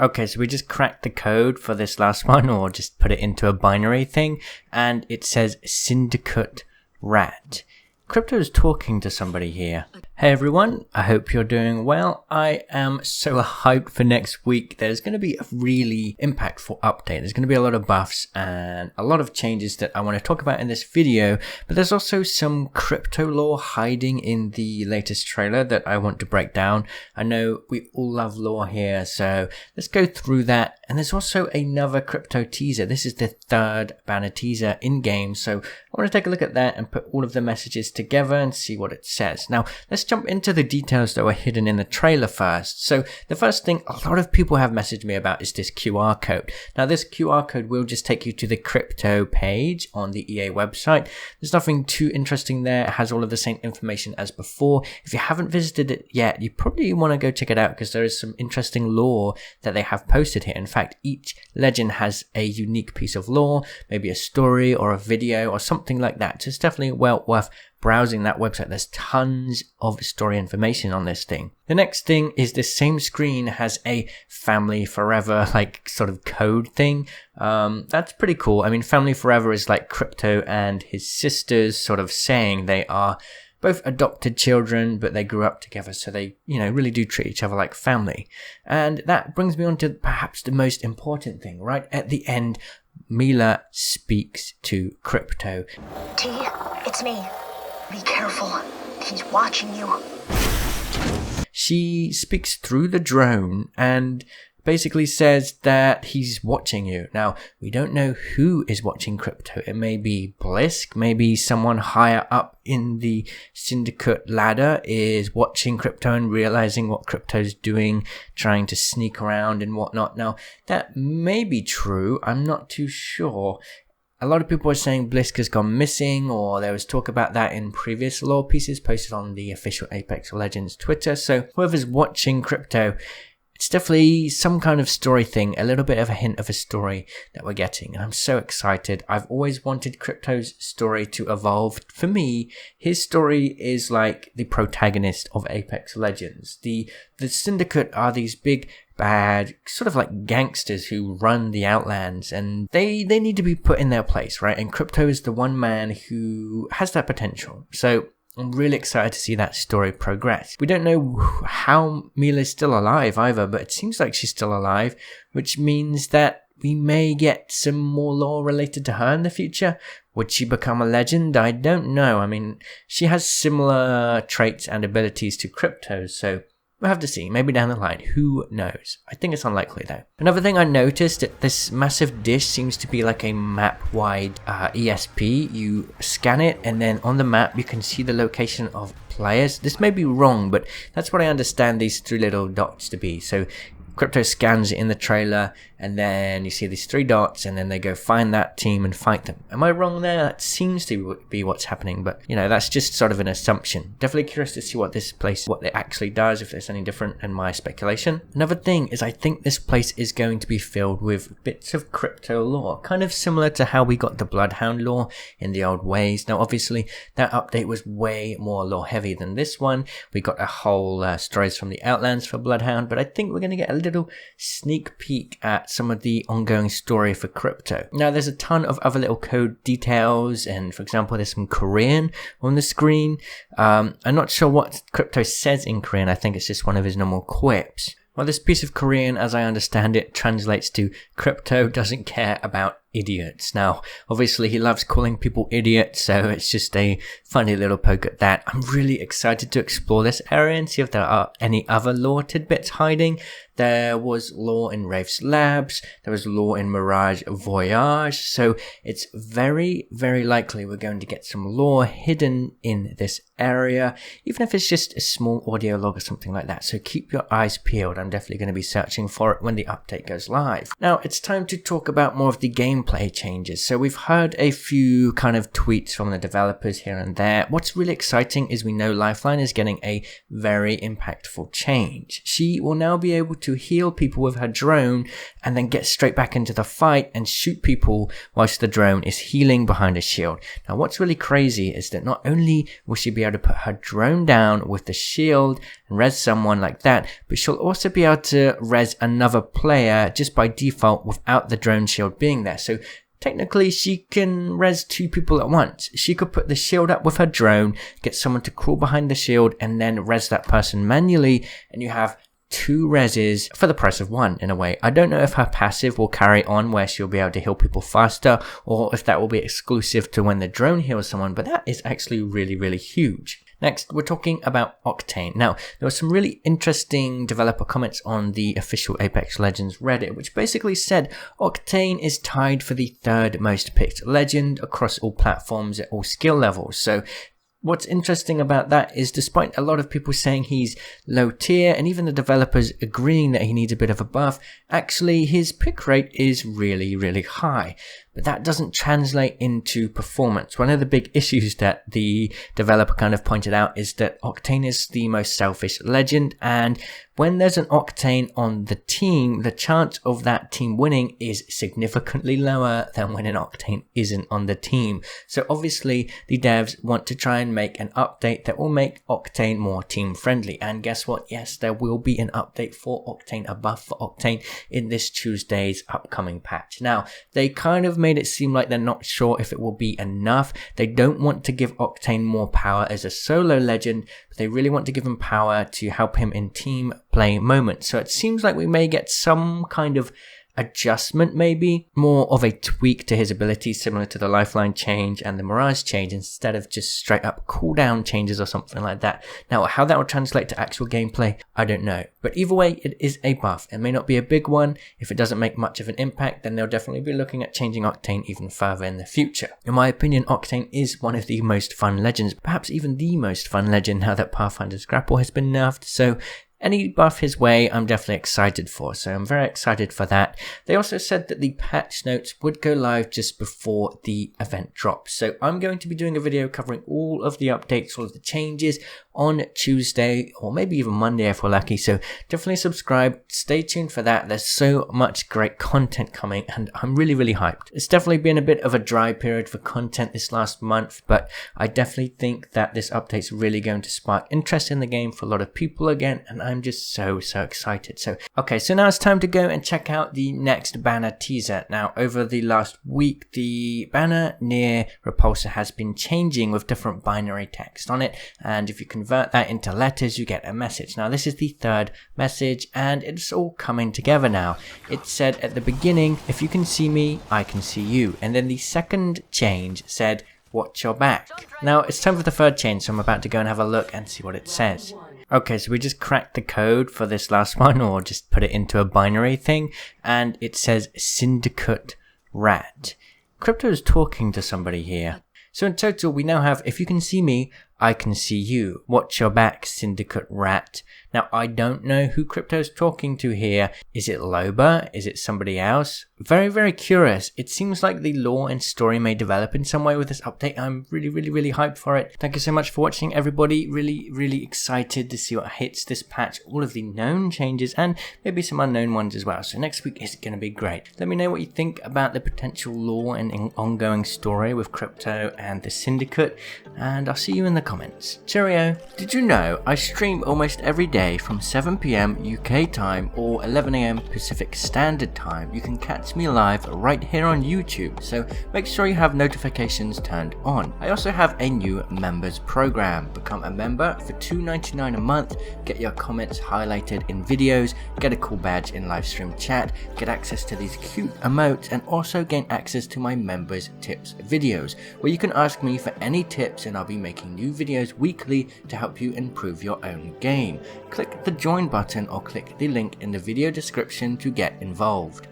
Okay, so we just cracked the code for this last one, or just put it into a binary thing, and it says Syndicate Rat. Crypto's talking to somebody here. Hey everyone, I hope you're doing well. I am so hyped for next week. There's going to be a really impactful update. There's going to be a lot of buffs and a lot of changes that I want to talk about in this video, but there's also some crypto lore hiding in the latest trailer that I want to break down. I know we all love lore here, so let's go through that. And there's also another crypto teaser. This is the third banner teaser in game, so I want to take a look at that and put all of the messages together and see what it says. Now, let's jump into the details that were hidden in the trailer first. So the first thing a lot of people have messaged me about is this QR code. Now, this QR code will just take you to the crypto page on the EA website. There's nothing too interesting there. It has all of the same information as before. If you haven't visited it yet, you probably want to go check it out because there is some interesting lore that they have posted here. In fact, each legend has a unique piece of lore, maybe a story or a video or something like that. So it's definitely well worth browsing that website. There's tons of story information on this thing. The next thing is the same screen has a family forever like sort of code thing. That's pretty cool. I mean, family forever is like Crypto and his sisters sort of saying they are both adopted children, but they grew up together, so they, really do treat each other like family. And that brings me on to perhaps the most important thing, right? At the end, Mila speaks to Crypto. T, it's me. Be careful. He's watching you. She speaks through the drone and basically says that he's watching you. Now, we don't know who is watching Crypto. It may be Blisk, maybe someone higher up in the syndicate ladder is watching Crypto and realizing what Crypto's doing, trying to sneak around and whatnot. Now, that may be true. I'm not too sure. A lot of people are saying Blisk has gone missing, or there was talk about that in previous lore pieces posted on the official Apex Legends Twitter. So whoever's watching Crypto, it's definitely some kind of story thing, a little bit of a hint of a story that we're getting. And I'm so excited. I've always wanted Crypto's story to evolve. For me, his story is like the protagonist of Apex Legends. The Syndicate are these big, bad, sort of like gangsters who run the Outlands, and they need to be put in their place, right? And Crypto is the one man who has that potential. So I'm really excited to see that story progress. We don't know how Mila's still alive either, but it seems like she's still alive, which means that we may get some more lore related to her in the future. Would she become a legend? I don't know. I mean, she has similar traits and abilities to Crypto, so we'll have to see. Maybe down the line. Who knows? I think it's unlikely though. Another thing I noticed, that this massive dish seems to be like a map-wide ESP. You scan it and then on the map you can see the location of players. This may be wrong, but that's what I understand these three little dots to be. So Crypto scans it in the trailer and then you see these three dots and then they go find that team and fight them. Am I wrong there? That seems to be what's happening, but that's just sort of an assumption. Definitely curious to see what this place, what it actually does, if there's any different in my speculation. Another thing is I think this place is going to be filled with bits of Crypto lore, kind of similar to how we got the Bloodhound lore in the old ways. Now obviously that update was way more lore heavy than this one. We got a whole stories from the Outlands for Bloodhound, but I think we're going to get a little sneak peek at some of the ongoing story for Crypto. Now there's a ton of other little code details, and for example there's some Korean on the screen. I'm not sure what Crypto says in Korean. I think it's just one of his normal quips. Well, this piece of Korean, as I understand it, translates to Crypto doesn't care about idiots. Now, obviously he loves calling people idiots, so it's just a funny little poke at that. I'm really excited to explore this area and see if there are any other lore tidbits hiding. There was lore in Wraith's Labs, there was lore in Mirage Voyage, so it's very, very likely we're going to get some lore hidden in this area, even if it's just a small audio log or something like that. So keep your eyes peeled. I'm definitely going to be searching for it when the update goes live. Now, it's time to talk about more of the gameplay gameplay changes. So we've heard a few kind of tweets from the developers here and there. What's really exciting is we know Lifeline is getting a very impactful change. She will now be able to heal people with her drone and then get straight back into the fight and shoot people whilst the drone is healing behind a shield. Now what's really crazy is that not only will she be able to put her drone down with the shield and res someone like that, but she'll also be able to res another player just by default without the drone shield being there. So technically she can res 2 people at once. She could put the shield up with her drone, get someone to crawl behind the shield and then res that person manually, and you have 2 reses for the price of 1 in a way. I don't know if her passive will carry on where she'll be able to heal people faster, or if that will be exclusive to when the drone heals someone, but that is actually really huge. Next, we're talking about Octane. Now, there were some really interesting developer comments on the official Apex Legends Reddit, which basically said Octane is tied for the 3rd most picked legend across all platforms at all skill levels. So what's interesting about that is despite a lot of people saying he's low tier and even the developers agreeing that he needs a bit of a buff, actually his pick rate is really high. But that doesn't translate into performance. One of the big issues that the developer kind of pointed out is that Octane is the most selfish legend, and when there's an Octane on the team, the chance of that team winning is significantly lower than when an Octane isn't on the team. So obviously the devs want to try and make an update that will make Octane more team friendly. And guess what? Yes, there will be an update for Octane, a buff for Octane in this Tuesday's upcoming patch. Now, they kind of made it seem like they're not sure if it will be enough. They don't want to give Octane more power as a solo legend, but they really want to give him power to help him in team play moments. So it seems like we may get some kind of adjustment, maybe more of a tweak to his abilities, similar to the Lifeline change and the Mirage change, instead of just straight up cooldown changes or something like that. Now, how that will translate to actual gameplay, I don't know. But either way, it is a buff. It may not be a big one. If it doesn't make much of an impact, then they'll definitely be looking at changing Octane even further in the future. In my opinion, Octane is one of the most fun legends, perhaps even the most fun legend now that Pathfinder's grapple has been nerfed. So any buff his way, I'm definitely excited for, so I'm very excited for that. They also said that the patch notes would go live just before the event drops, so I'm going to be doing a video covering all of the updates, all of the changes on Tuesday, or maybe even Monday if we're lucky, so definitely subscribe, stay tuned for that. There's so much great content coming, and I'm really hyped. It's definitely been a bit of a dry period for content this last month, but I definitely think that this update's really going to spark interest in the game for a lot of people again, and I'm just so excited. So now it's time to go and check out the next banner teaser. Now, over the last week, the banner near Repulsor has been changing with different binary text on it, and if you convert that into letters, you get a message. Now, this is the 3rd message, and it's all coming together now. It said at the beginning, if you can see me, I can see you. And then the 2nd change said, watch your back. Now, it's time for the 3rd change, so I'm about to go and have a look and see what it says. Okay, so we just cracked the code for this last one, or just put it into a binary thing, and it says Syndicate Rat. Crypto is talking to somebody here. So in total, we now have, if you can see me, I can see you. Watch your back, Syndicate Rat. Now, I don't know who Crypto's talking to here. Is it Loba? Is it somebody else? Very curious. It seems like the lore and story may develop in some way with this update. I'm really hyped for it. Thank you so much for watching, everybody. Really excited to see what hits this patch. All of the known changes and maybe some unknown ones as well. So next week is going to be great. Let me know what you think about the potential lore and ongoing story with Crypto and the Syndicate. And I'll see you in the comments. Cheerio. Did you know I stream almost every day from 7 PM UK time or 11 AM Pacific Standard Time? You can catch me live right here on YouTube, so make sure you have notifications turned on. I also have a new members program. Become a member for $2.99 a month, get your comments highlighted in videos, get a cool badge in live stream chat, get access to these cute emotes, and also gain access to my members tips videos, where you can ask me for any tips, and I'll be making new videos weekly to help you improve your own game. Click the join button or click the link in the video description to get involved.